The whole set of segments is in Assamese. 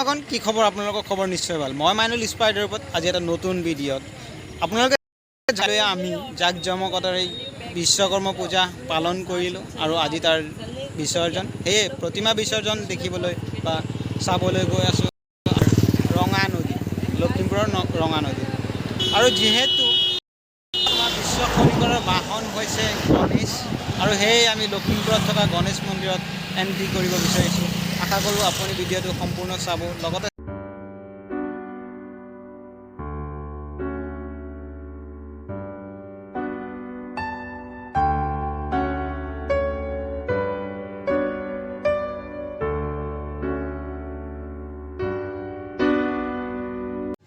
এখন কি খবৰ আপোনালোকৰ খবৰ নিশ্চয় ভাল মই মাইনুল স্পাইডাৰৰ ওপৰত আজি এটা নতুন ভিডিঅ'ত আপোনালোকে জানে আমি জাকজমকতাৰে বিশ্বকৰ্মা পূজা পালন কৰিলোঁ আৰু আজি তাৰ বিসৰ্জন সেয়ে প্ৰতিমা বিসৰ্জন দেখিবলৈ বা চাবলৈ গৈ আছোঁ ৰঙা নদী লখিমপুৰৰ ৰঙা নদী আৰু যিহেতু আমাৰ বিশ্ব খনিকৰৰ বাহন হৈছে গণেশ আৰু সেয়ে আমি লখিমপুৰত থকা গণেশ মন্দিৰত এন্ট্ৰি কৰিব বিচাৰিছোঁ আশা কৰোঁ আপুনি ভিডিঅ'টো সম্পূৰ্ণ চাব লগতে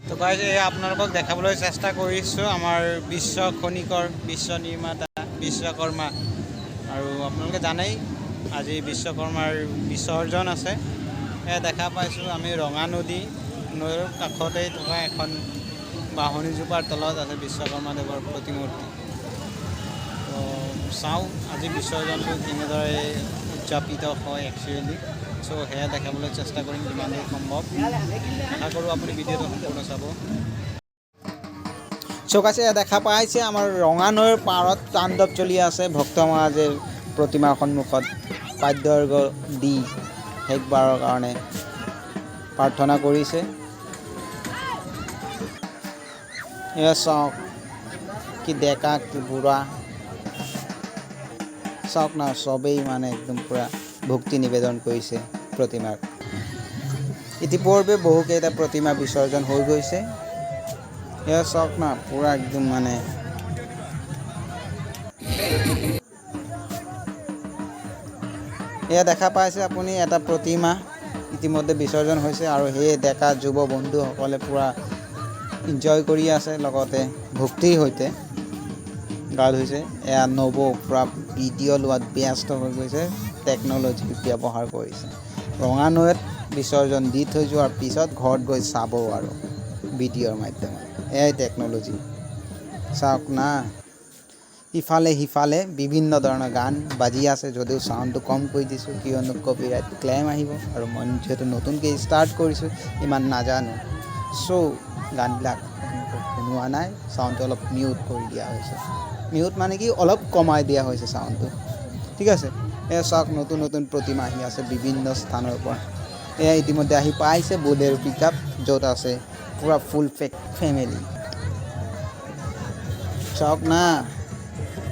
তো গাইজ আপোনালোকক দেখাবলৈ চেষ্টা কৰিছোঁ আমাৰ বিশ্ব খনিকৰ বিশ্ব নিৰ্মাতা বিশ্বকৰ্মা আৰু আপোনালোকে জানেই আজি বিশ্বকৰ্মাৰ বিসৰ্জন আছে এয়া দেখা পাইছোঁ আমি ৰঙা নদীৰ কাষতেই থকা এখন বাহনীজোপাৰ তলত আছে বিশ্বকৰ্মা দেৱৰ প্ৰতিমূৰ্তি তো চাওঁ আজি বিসৰ্জনটো কেনেদৰে উদযাপিত হয় একচুৱেলি চ' সেয়া দেখাবলৈ চেষ্টা কৰিম যিমান দূৰ সম্ভৱ আশা কৰোঁ আপুনি ভিডিঅ'টো সম্পূৰ্ণ চাব চৌকাছে দেখা পাইছে আমাৰ ৰঙা নৈৰ পাৰত তাণ্ডৱ চলি আছে ভক্ত মহাৰাজে প্ৰতিমাৰ সন্মুখত বাদ্যৰ্ঘ দি শেষবাৰৰ কাৰণে প্ৰাৰ্থনা কৰিছে এয়া চাওক কি ডেকা কি বুঢ়া চাওক না চবেই মানে একদম পূৰা ভক্তি নিবেদন কৰিছে প্ৰতিমাৰ ইতিপূৰ্বে বহুকেইটা প্ৰতিমা বিসৰ্জন হৈ গৈছে এয়া চাওক না পূৰা একদম মানে এয়া দেখা পাইছে আপুনি এটা প্ৰতিমা ইতিমধ্যে বিসৰ্জন হৈছে আৰু সেই ডেকা যুৱ বন্ধুসকলে পূৰা এনজয় কৰি আছে লগতে ভক্তিৰ সৈতে গা ধুইছে এয়া নব পূৰা ভিডিঅ' লোৱাত ব্যস্ত হৈ গৈছে টেকন'লজি ব্যৱহাৰ কৰিছে ৰঙা নৈত বিসৰ্জন দি থৈ যোৱাৰ পিছত ঘৰত গৈ চাব আৰু ভিডিঅ'ৰ মাধ্যমত এয়াই টেকন'লজি চাওক না ইফালে সিফালে বিভিন্ন ধৰণৰ গান বাজি আছে যদিও চাউণ্ডটো কম কৰি দিছোঁ কিয়নো কপিৰাইট ক্লেইম আহিব আৰু মই যিহেতু নতুনকৈ ষ্টাৰ্ট কৰিছোঁ ইমান নাজানো চ' গানবিলাক শুনোৱা নাই চাউণ্ডটো অলপ মিউট কৰি দিয়া হৈছে মিউট মানে কি অলপ কমাই দিয়া হৈছে চাউণ্ডটো ঠিক আছে এয়া চাওক নতুন নতুন প্ৰতিমা আহি আছে বিভিন্ন স্থানৰ পৰা এয়া ইতিমধ্যে আহি পাইছে বলেৰো পিক আপ য'ত আছে পূৰা ফুল ফেমিলি চাওক না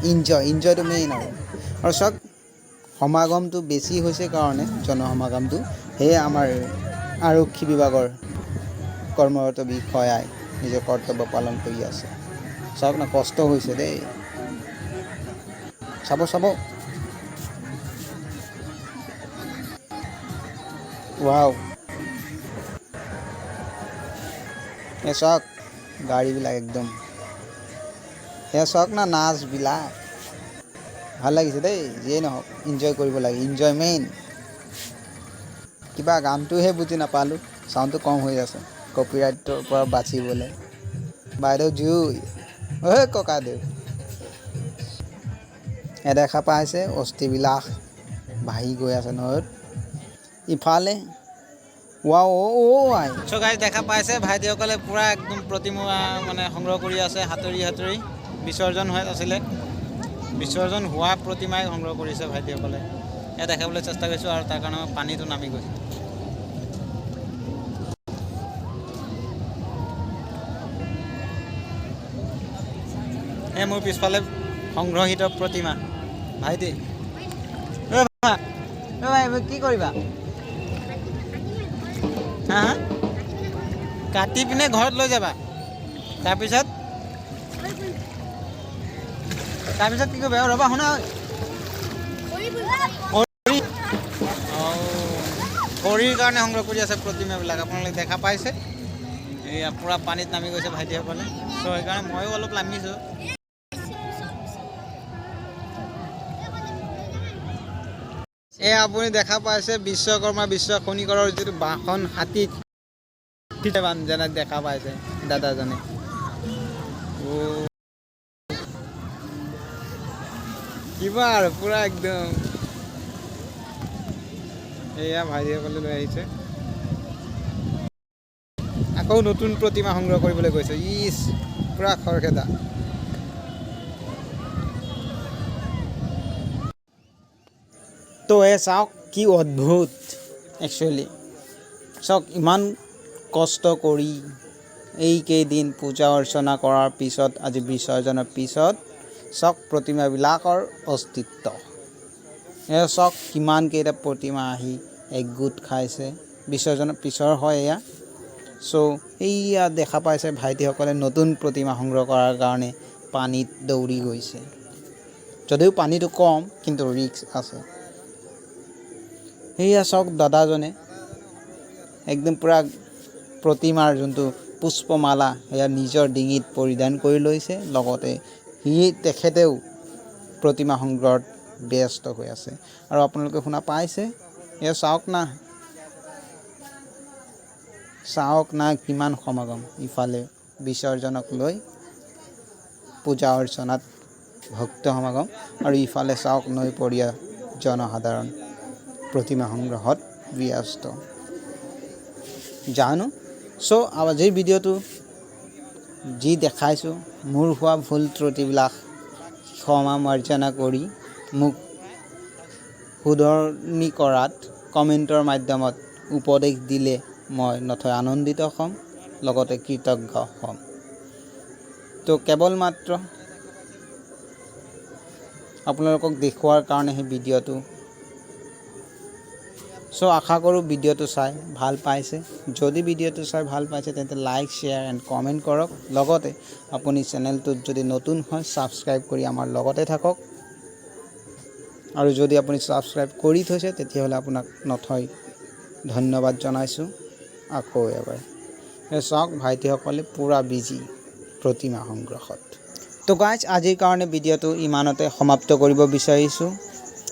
ইনজয়টো মেইন আৰু চাওক সমাগমটো বেছি হৈছে কাৰণে জনসমাগমটো সেয়ে আমাৰ আৰক্ষী বিভাগৰ কৰ্মৰত বিষয়াই নিজৰ কৰ্তব্য পালন কৰি আছে চাওক না কষ্ট হৈছে দেই চাব ৱাও এ চাওক গাড়ীবিলাক একদম এয়া চাওক না নাচবিলাক ভাল লাগিছে দেই যিয়ে নহওক এনজয় কৰিব লাগে এনজয় মেইন কিবা গানটোহে বুজি নাপালোঁ চাউণ্ডটো কম হৈ আছে কপিৰাইটৰ পৰা বাচিবলৈ বাইদেউ জুই ঐ ককাদেউ দেখা পাইছে অস্থিবিলাক বাঢ়ি গৈ আছে নৈত ইফালে ৱাও আই চ' গাইজ দেখা পাইছে ভাইটিসকলে পূৰা একদম প্ৰতিমা মানে সংগ্ৰহ কৰি আছে হাতৰি বিসৰ্জন হৈ আছিলে বিসৰ্জন হোৱা প্ৰতিমাই সংগ্ৰহ কৰিছে ভাইটিসকলে এয়া দেখাবলৈ চেষ্টা কৰিছোঁ আৰু তাৰ কাৰণে পানীটো নামি গৈছে এই মোৰ পিছফালে সংগ্ৰহিত প্ৰতিমা ভাইটি ভাই কি কৰিবা হা কাটি পিনে ঘৰত লৈ যাবা তাৰপিছত কি কৰিবা ৰ'বা শুনা খৰিৰ কাৰণে সংগ্ৰহ কৰি আছে প্ৰতিমাবিলাক আপোনালোকে দেখা পাইছে এয়া পূৰা পানীত নামি গৈছে ভাইটিসকলে চ' সেইকাৰণে ময়ো অলপ নামিছোঁ এয়া আপুনি দেখা পাইছে বিশ্বকৰ্মা বিশ্ব খনিকৰৰ যিটো বাহন হাতীত যেনে দেখা পাইছে দাদাজনে কিবা আৰু পূৰা একদম এয়া ভাইটিসকলে লৈ আহিছে আকৌ নতুন প্ৰতিমা সংগ্ৰহ কৰিবলৈ গৈছে ইছ পুৰা খৰখেদা তো চাওক কি অদ্ভুত একচুৱেলি চাওক ইমান কষ্ট কৰি এইকেইদিন পূজা অৰ্চনা কৰাৰ পিছত আজি বিসৰ্জনৰ পিছত চাওক প্ৰতিমাবিলাকৰ অস্তিত্ব চাওক কিমানকেইটা প্ৰতিমা আহি একগোট খাইছে বিসৰ্জনৰ পিছৰ হয় এয়া চ' এইয়া দেখা পাইছে ভাইটিসকলে নতুন প্ৰতিমা সংগ্ৰহ কৰাৰ কাৰণে পানীত দৌৰি গৈছে যদিও পানীটো কম কিন্তু ৰিস্ক আছে সেয়া চাওক দাদাজনে একদম পুৰা প্ৰতিমাৰ যোনটো পুষ্পমালা সেয়া নিজৰ ডিঙিত পৰিধান কৰি লৈছে লগতে তেখেতেও প্ৰতিমা সংগ্ৰহত ব্যস্ত হৈ আছে আৰু আপোনালোকে শুনা পাইছে এয়া চাওক না কিমান সমাগম ইফালে বিসৰ্জনক লৈ পূজা অৰ্চনাত ভক্ত সমাগম আৰু ইফালে চাওক নৈপৰীয়া জনসাধাৰণ প্ৰতিমা সংগ্ৰহত ব্যস্ত জানো চ' আজিৰ ভিডিঅ'টো যি দেখাইছোঁ মোৰ হোৱা ভুল ত্ৰুটিবিলাক ক্ষমা মাৰ্জনা কৰি মোক শুধৰণি কৰাত কমেণ্টৰ মাধ্যমত উপদেশ দিলে মই নথৈ আনন্দিত হ'ম লগতে কৃতজ্ঞ হ'ম তো কেৱল মাত্ৰ আপোনালোকক দেখুৱাৰ কাৰণে সেই ভিডিঅ'টো চ' আশা কৰোঁ ভিডিঅ'টো চাই ভাল পাইছে যদি ভিডিঅ'টো চাই ভাল পাইছে তেন্তে লাইক শ্বেয়াৰ এণ্ড কমেণ্ট কৰক লগতে আপুনি চেনেলটোত যদি নতুন হয় ছাবস্ক্ৰাইব কৰি আমাৰ লগতে থাকক আৰু যদি আপুনি ছাবস্ক্ৰাইব কৰি থৈছে তেতিয়াহ'লে আপোনাক নথৈ ধন্যবাদ জনাইছোঁ আকৌ এবাৰ চাওক ভাইটিসকলে পূৰা বিজি প্ৰতিমা সংগ্ৰহত তো গাইজ আজিৰ কাৰণে ভিডিঅ'টো ইমানতে সমাপ্ত কৰিব বিচাৰিছোঁ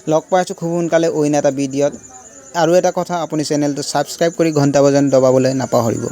লগ পাইছোঁ খুব সোনকালে অইন এটা ভিডিঅ'ত আৰু এটা কথা আপুনি চেনেলটো ছাবস্ক্ৰাইব কৰি ঘণ্টা বজান দবাবলৈ নাপাহৰিব